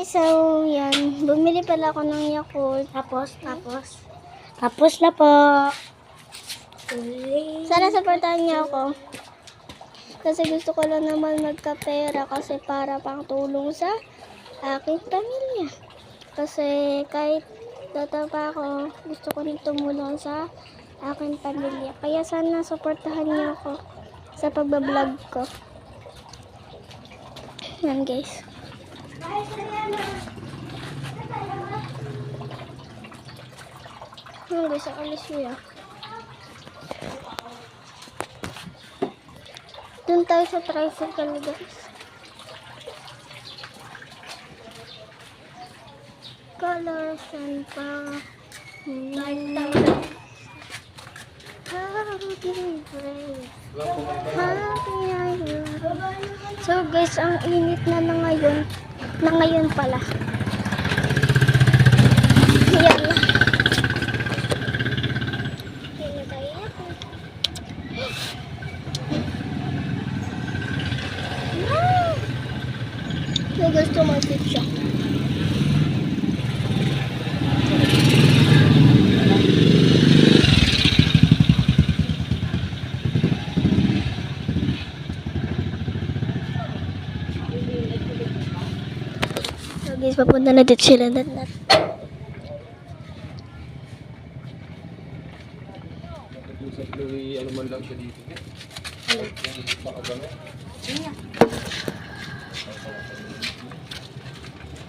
So, yan. Bumili pala ako ng Yakult. Tapos na po. Sana supportahan niyo ako. Kasi gusto ko lang naman magkapera kasi para pang tulong sa aking pamilya. Kasi kahit data pa ako, gusto ko rin tumulong sa aking pamilya. Kaya sana supportahan niyo ako sa pagbablog ko. Yan guys. Guys, alis niya. Doon tayo sa tricycle guys. Colors and pa. So guys, ang init na ngayon pala. Ayan na. So guys, tumatik siya. So guys, papunta na dito sila nat. Sa Chloe, ano man lang siya dito.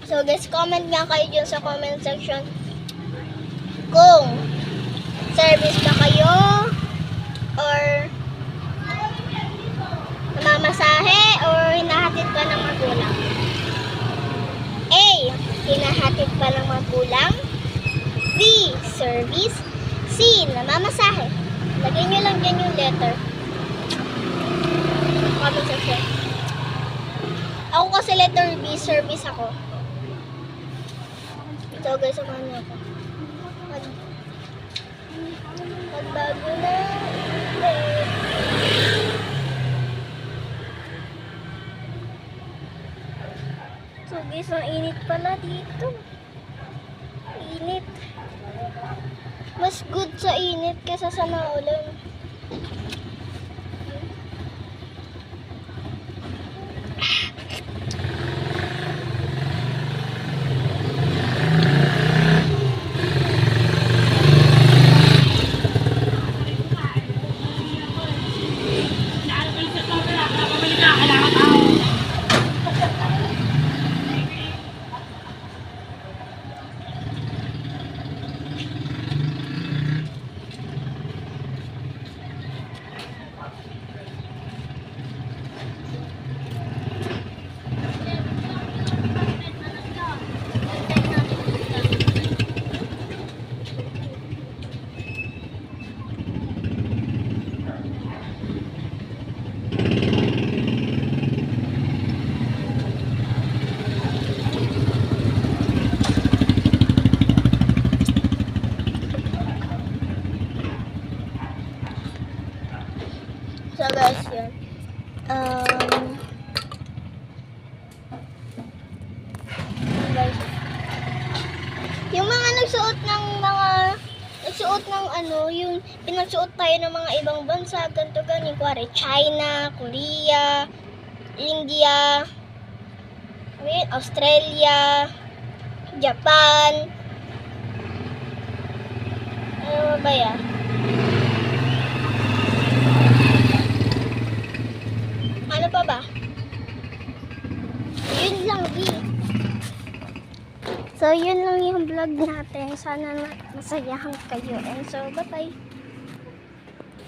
So guys, comment nga kayo dyan sa comment section kung service ba kayo or namamasahe or hinahatid pa ng magulang. A. Hinahatid pa ng magulang. B. Service. C. Namamasahe. Lagyan nyo lang dyan yung letter. Comment section. Ako kasi letter B. Service ako. So guys, samahan niyo ako. Magbago na. So guys, ang init pala dito. Init. Mas good sa init kaysa sa maulan. So guys, yun. Guys. Yung mga nagsuot ng ano, yung pinagsuot tayo ng mga ibang bansa, ganito ganyan, kuwari China, Korea, India, Australia, Japan, ano ba yan? Ano pa ba? Yun lang, So, yun lang yung vlog natin. Sana masayahan kayo. And so, bye-bye.